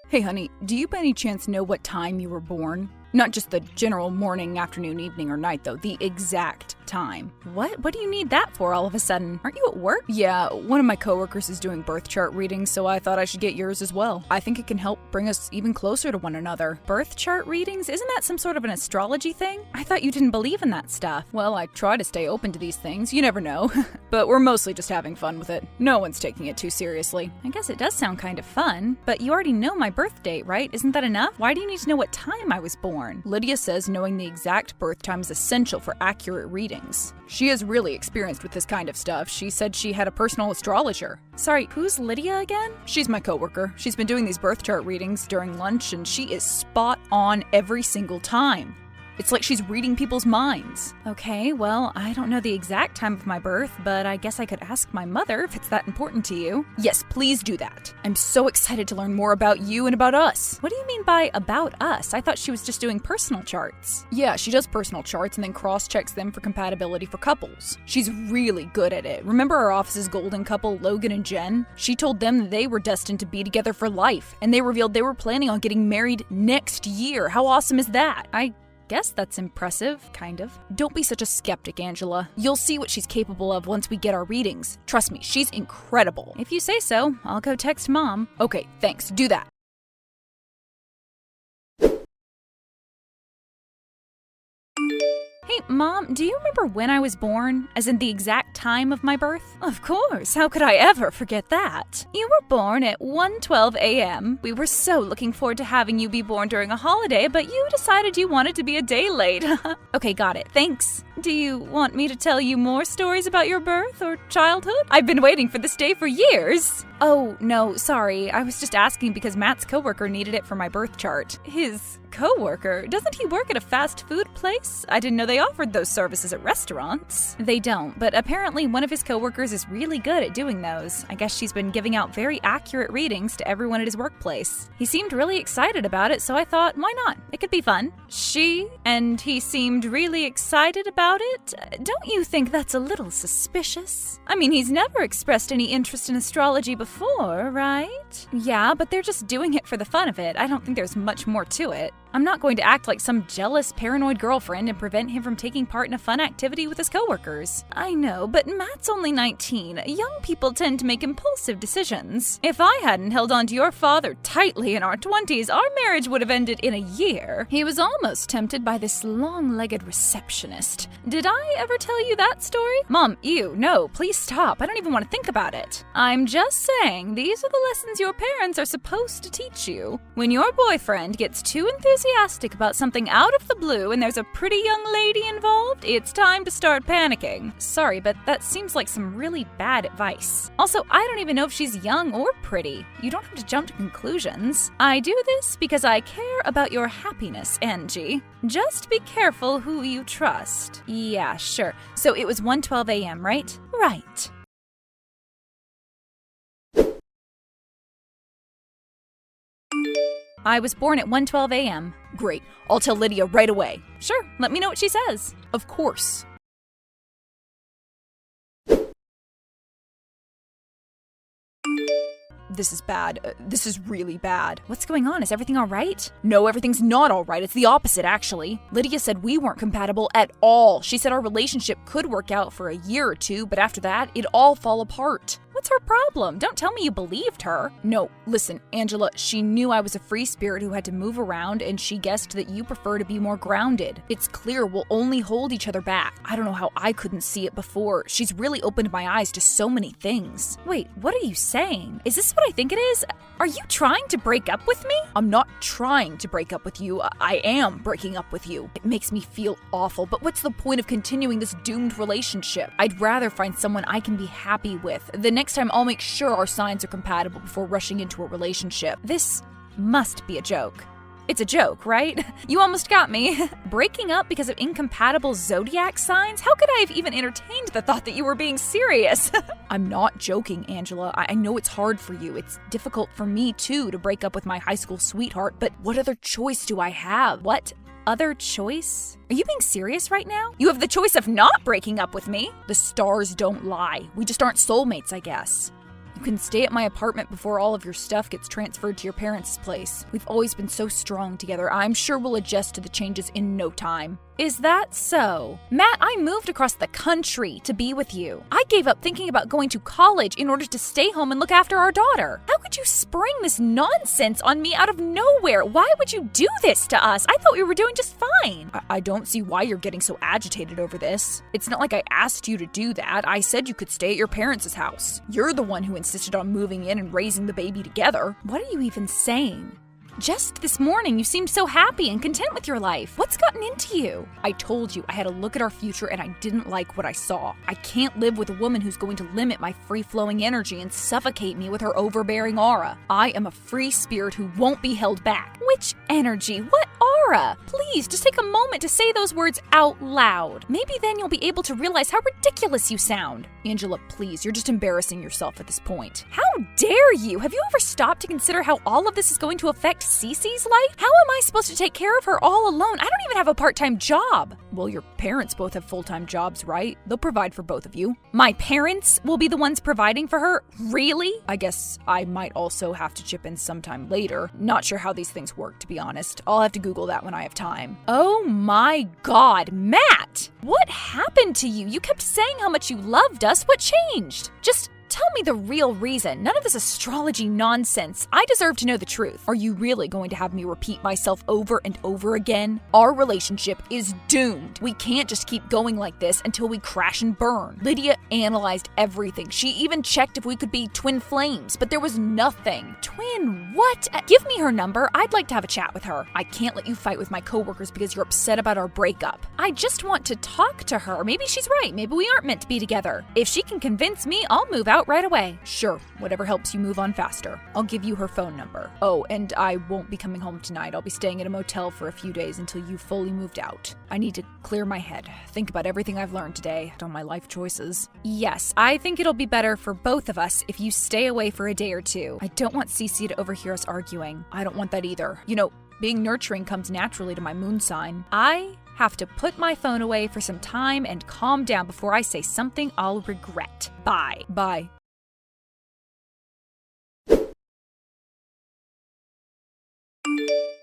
Hey honey, do you by any chance know what time you were born? Not just the general morning, afternoon, evening, or night though, the exact time. What? What do you need that for all of a sudden? Aren't you at work? Yeah, one of my coworkers is doing birth chart readings, so I thought I should get yours as well. I think it can help bring us even closer to one another. Birth chart readings? Isn't that some sort of an astrology thing? I thought you didn't believe in that stuff. Well, I try to stay open to these things, you never know. But we're mostly just having fun with it. No one's taking it too seriously. I guess it does sound kind of fun, but you already know my birth date, right? Isn't that enough? Why do you need to know what time I was born? Lydia says knowing the exact birth time is essential for accurate readings. She is really experienced with this kind of stuff. She said she had a personal astrologer. Sorry, who's Lydia again? She's my coworker. She's been doing these birth chart readings during lunch, and she is spot on every single time. It's like she's reading people's minds. Okay, well, I don't know the exact time of my birth, but I guess I could ask my mother if it's that important to you. Yes, please do that. I'm so excited to learn more about you and about us. What do you mean by about us? I thought she was just doing personal charts. Yeah, she does personal charts and then cross-checks them for compatibility for couples. She's really good at it. Remember our office's golden couple, Logan and Jen? She told them that they were destined to be together for life, and they revealed they were planning on getting married next year. How awesome is that? I guess that's impressive, kind of. Don't be such a skeptic, Angela. You'll see what she's capable of once we get our readings. Trust me, she's incredible. If you say so, I'll go text Mom. Okay, thanks. Do that. Hey, Mom, do you remember when I was born? As in the exact time of my birth? Of course, how could I ever forget that? You were born at 1:12 a.m. We were so looking forward to having you be born during a holiday, but you decided you wanted to be a day late. Okay, got it, thanks. Do you want me to tell you more stories about your birth or childhood? I've been waiting for this day for years. Oh, no, sorry. I was just asking because Matt's coworker needed it for my birth chart. His coworker? Doesn't he work at a fast food place? I didn't know they offered those services at restaurants. They don't, but apparently one of his coworkers is really good at doing those. I guess she's been giving out very accurate readings to everyone at his workplace. He seemed really excited about it, so I thought, why not? It could be fun. She and he seemed really excited about it? Don't you think that's a little suspicious? I mean, he's never expressed any interest in astrology before, right? Yeah, but they're just doing it for the fun of it. I don't think there's much more to it. I'm not going to act like some jealous, paranoid girlfriend and prevent him from taking part in a fun activity with his coworkers. I know, but Matt's only 19. Young people tend to make impulsive decisions. If I hadn't held on to your father tightly in our 20s, our marriage would have ended in a year. He was almost tempted by this long-legged receptionist. Did I ever tell you that story? Mom, ew, no, please stop. I don't even want to think about it. I'm just saying, these are the lessons your parents are supposed to teach you. When your boyfriend gets too enthusiastic about something out of the blue and there's a pretty young lady involved, it's time to start panicking. Sorry, but that seems like some really bad advice. Also, I don't even know if she's young or pretty. You don't have to jump to conclusions. I do this because I care about your happiness, Angie. Just be careful who you trust. Yeah, sure. So it was 1:12 a.m., right? Right. I was born at 1:12 a.m. Great. I'll tell Lydia right away. Sure, let me know what she says. Of course. This is bad. This is really bad. What's going on? Is everything all right? No, everything's not all right. It's the opposite, actually. Lydia said we weren't compatible at all. She said our relationship could work out for a year or two, but after that, it'd all fall apart. What's her problem? Don't tell me you believed her. No, listen, Angela, she knew I was a free spirit who had to move around, and she guessed that you prefer to be more grounded. It's clear we'll only hold each other back. I don't know how I couldn't see it before. She's really opened my eyes to so many things. Wait, what are you saying? Is this what I think it is? Are you trying to break up with me? I'm not trying to break up with you. I am breaking up with you. It makes me feel awful, but what's the point of continuing this doomed relationship? I'd rather find someone I can be happy with. The next time I'll make sure our signs are compatible before rushing into a relationship. This must be a joke. It's a joke, right? You almost got me. Breaking up because of incompatible zodiac signs? How could I have even entertained the thought that you were being serious? I'm not joking, Angela. I know it's hard for you. It's difficult for me, too, to break up with my high school sweetheart, but what other choice do I have? What other choice? Are you being serious right now? You have the choice of not breaking up with me. The stars don't lie. We just aren't soulmates, I guess. You can stay at my apartment before all of your stuff gets transferred to your parents' place. We've always been so strong together. I'm sure we'll adjust to the changes in no time. Is that so? Matt, I moved across the country to be with you. I gave up thinking about going to college in order to stay home and look after our daughter. How could you spring this nonsense on me out of nowhere? Why would you do this to us? I thought we were doing just fine. I don't see why you're getting so agitated over this. It's not like I asked you to do that. I said you could stay at your parents' house. You're the one who insisted on moving in and raising the baby together. What are you even saying? Just this morning, you seemed so happy and content with your life. What's gotten into you? I told you I had a look at our future and I didn't like what I saw. I can't live with a woman who's going to limit my free-flowing energy and suffocate me with her overbearing aura. I am a free spirit who won't be held back. Which energy? What aura? Please, just take a moment to say those words out loud. Maybe then you'll be able to realize how ridiculous you sound. Angela, please, you're just embarrassing yourself at this point. How dare you? Have you ever stopped to consider how all of this is going to affect Cece's life? How am I supposed to take care of her all alone? I don't even have a part-time job. Well, your parents both have full-time jobs, right? They'll provide for both of you. My parents will be the ones providing for her? Really? I guess I might also have to chip in sometime later. Not sure how these things work, to be honest. I'll have to Google that when I have time. Oh my God, Matt! What happened to you? You kept saying how much you loved us. What changed? Just tell me the real reason. None of this astrology nonsense. I deserve to know the truth. Are you really going to have me repeat myself over and over again? Our relationship is doomed. We can't just keep going like this until we crash and burn. Lydia analyzed everything. She even checked if we could be twin flames, but there was nothing. Twin what? Give me her number. I'd like to have a chat with her. I can't let you fight with my coworkers because you're upset about our breakup. I just want to talk to her. Maybe she's right. Maybe we aren't meant to be together. If she can convince me, I'll move out right away. Sure, whatever helps you move on faster. I'll give you her phone number. Oh, and I won't be coming home tonight. I'll be staying at a motel for a few days until you've fully moved out. I need to clear my head, think about everything I've learned today, on my life choices. Yes, I think it'll be better for both of us if you stay away for a day or two. I don't want Cece to overhear us arguing. I don't want that either. You know, being nurturing comes naturally to my moon sign. I have to put my phone away for some time and calm down before I say something I'll regret. Bye. Bye.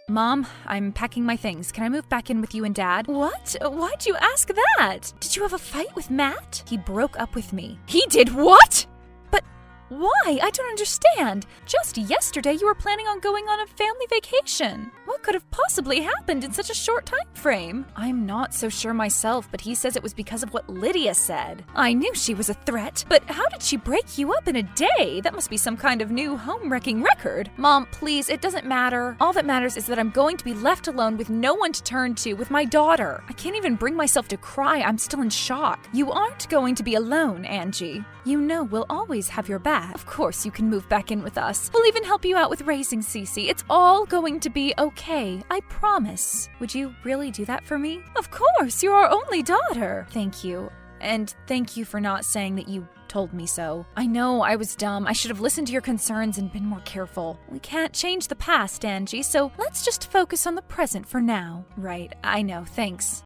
Mom, I'm packing my things. Can I move back in with you and Dad? What? Why'd you ask that? Did you have a fight with Matt? He broke up with me. He did what? But why? I don't understand. Just yesterday you were planning on going on a family vacation. What could have possibly happened in such a short time frame? I'm not so sure myself, but he says it was because of what Lydia said. I knew she was a threat, but how did she break you up in a day? That must be some kind of new home-wrecking record. Mom, please, it doesn't matter. All that matters is that I'm going to be left alone with no one to turn to with my daughter. I can't even bring myself to cry. I'm still in shock. You aren't going to be alone, Angie. You know we'll always have your back. Of course you can move back in with us. We'll even help you out with raising Cece. It's all going to be okay. I promise. Would you really do that for me? Of course, you're our only daughter. Thank you. And thank you for not saying that you told me so. I know I was dumb. I should have listened to your concerns and been more careful. We can't change the past, Angie, so let's just focus on the present for now. Right, I know. Thanks.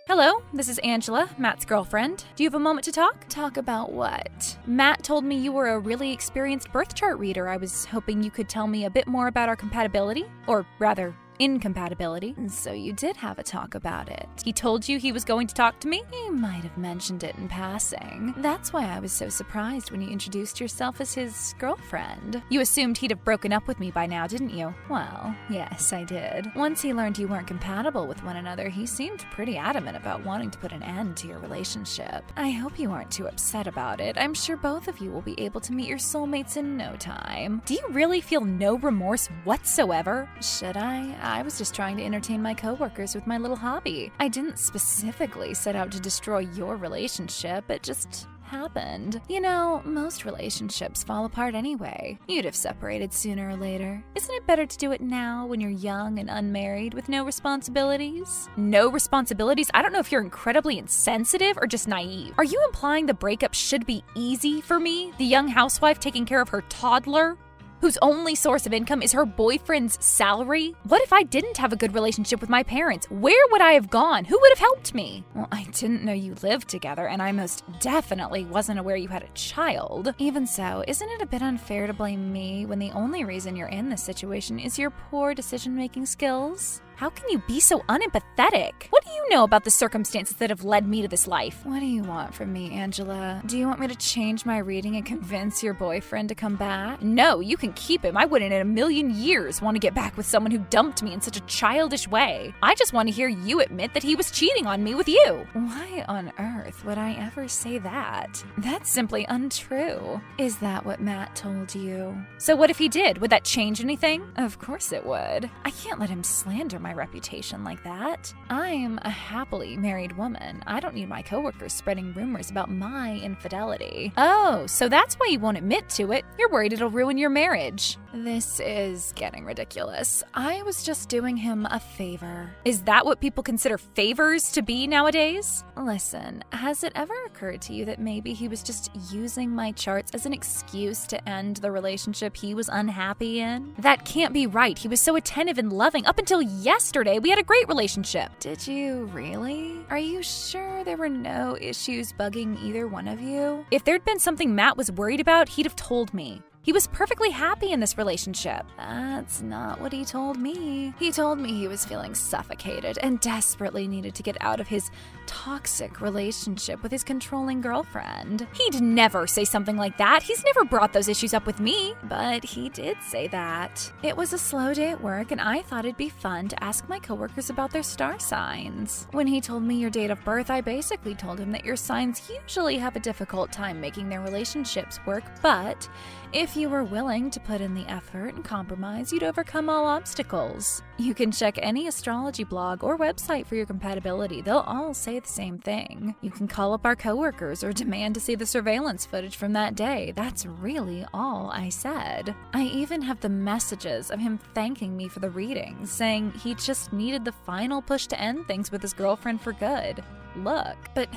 Hello, this is Angela, Matt's girlfriend. Do you have a moment to talk? Talk about what? Matt told me you were a really experienced birth chart reader. I was hoping you could tell me a bit more about our compatibility, or rather, incompatibility. So you did have a talk about it. He told you he was going to talk to me? He might have mentioned it in passing. That's why I was so surprised when you introduced yourself as his girlfriend. You assumed he'd have broken up with me by now, didn't you? Well, yes, I did. Once he learned you weren't compatible with one another, he seemed pretty adamant about wanting to put an end to your relationship. I hope you aren't too upset about it. I'm sure both of you will be able to meet your soulmates in no time. Do you really feel no remorse whatsoever? Should I was just trying to entertain my coworkers with my little hobby. I didn't specifically set out to destroy your relationship, it just happened. You know, most relationships fall apart anyway. You'd have separated sooner or later. Isn't it better to do it now when you're young and unmarried with no responsibilities? No responsibilities? I don't know if you're incredibly insensitive or just naive. Are you implying the breakup should be easy for me, the young housewife taking care of her toddler? whose only source of income is her boyfriend's salary? What if I didn't have a good relationship with my parents? Where would I have gone? Who would have helped me? Well, I didn't know you lived together, and I most definitely wasn't aware you had a child. Even so, isn't it a bit unfair to blame me when the only reason you're in this situation is your poor decision-making skills? How can you be so unempathetic? What do you know about the circumstances that have led me to this life? What do you want from me, Angela? Do you want me to change my reading and convince your boyfriend to come back? No, you can keep him. I wouldn't in a million years want to get back with someone who dumped me in such a childish way. I just want to hear you admit that he was cheating on me with you. Why on earth would I ever say that? That's simply untrue. Is that what Matt told you? So what if he did? Would that change anything? Of course it would. I can't let him slander my reputation like that. I'm a happily married woman. I don't need my coworkers spreading rumors about my infidelity. Oh, so that's why you won't admit to it. You're worried it'll ruin your marriage. This is getting ridiculous. I was just doing him a favor. Is that what people consider favors to be nowadays? Listen, has it ever occurred to you that maybe he was just using my charts as an excuse to end the relationship he was unhappy in? That can't be right. He was so attentive and loving up until yesterday. We had a great relationship. Did you really? Are you sure there were no issues bugging either one of you? If there'd been something Matt was worried about, he'd have told me. He was perfectly happy in this relationship. That's not what he told me. He told me he was feeling suffocated and desperately needed to get out of his toxic relationship with his controlling girlfriend. He'd never say something like that. He's never brought those issues up with me. But he did say that. It was a slow day at work, and I thought it'd be fun to ask my coworkers about their star signs. When he told me your date of birth, I basically told him that your signs usually have a difficult time making their relationships work, but if you were willing to put in the effort and compromise, you'd overcome all obstacles. You can check any astrology blog or website for your compatibility. They'll all say the same thing. You can call up our coworkers or demand to see the surveillance footage from that day. That's really all I said. I even have the messages of him thanking me for the readings, saying he just needed the final push to end things with his girlfriend for good. Look, but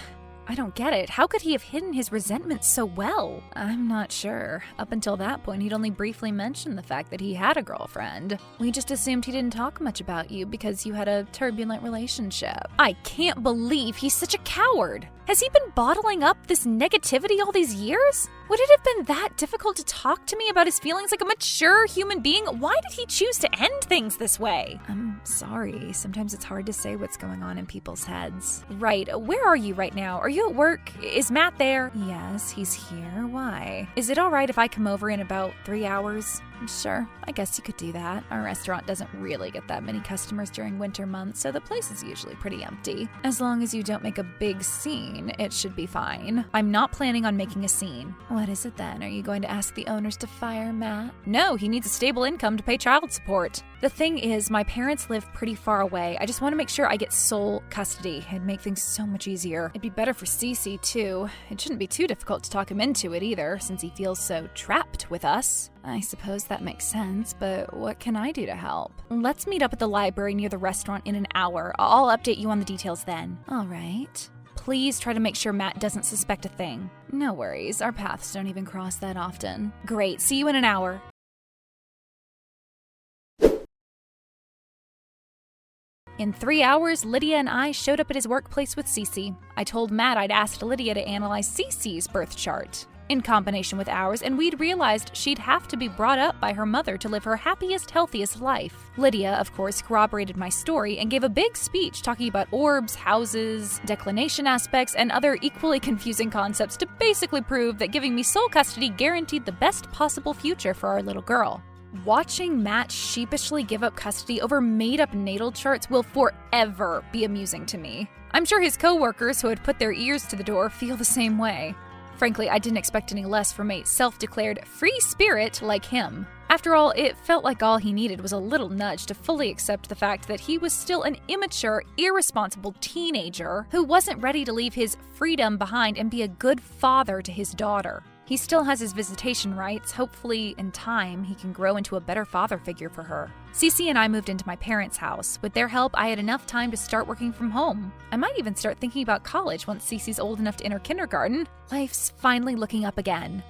I don't get it. How could he have hidden his resentment so well? I'm not sure. Up until that point, he'd only briefly mentioned the fact that he had a girlfriend. We just assumed he didn't talk much about you because you had a turbulent relationship. I can't believe he's such a coward. Has he been bottling up this negativity all these years? Would it have been that difficult to talk to me about his feelings like a mature human being? Why did he choose to end things this way? I'm sorry. Sometimes it's hard to say what's going on in people's heads. Right. Where are you right now? Are you at work? Is Matt there? Yes, he's here. Why? Is it all right if I come over in about 3 hours? Sure, I guess you could do that. Our restaurant doesn't really get that many customers during winter months, so the place is usually pretty empty. As long as you don't make a big scene, it should be fine. I'm not planning on making a scene. What is it then? Are you going to ask the owners to fire Matt? No, he needs a stable income to pay child support. The thing is, my parents live pretty far away. I just want to make sure I get sole custody. It'd make things so much easier. It'd be better for Cece, too. It shouldn't be too difficult to talk him into it either, since he feels so trapped with us. I suppose that makes sense, but what can I do to help? Let's meet up at the library near the restaurant in an hour. I'll update you on the details then. All right. Please try to make sure Matt doesn't suspect a thing. No worries, our paths don't even cross that often. Great, see you in an hour. In 3 hours, Lydia and I showed up at his workplace with Cece. I told Matt I'd asked Lydia to analyze Cece's birth chart in combination with ours, and we'd realized she'd have to be brought up by her mother to live her happiest, healthiest life. Lydia, of course, corroborated my story and gave a big speech talking about orbs, houses, declination aspects, and other equally confusing concepts to basically prove that giving me sole custody guaranteed the best possible future for our little girl. Watching Matt sheepishly give up custody over made-up natal charts will forever be amusing to me. I'm sure his co-workers who had put their ears to the door feel the same way. Frankly, I didn't expect any less from a self-declared free spirit like him. After all, it felt like all he needed was a little nudge to fully accept the fact that he was still an immature, irresponsible teenager who wasn't ready to leave his freedom behind and be a good father to his daughter. He still has his visitation rights. Hopefully, in time, he can grow into a better father figure for her. Cece and I moved into my parents' house. With their help, I had enough time to start working from home. I might even start thinking about college once Cece's old enough to enter kindergarten. Life's finally looking up again.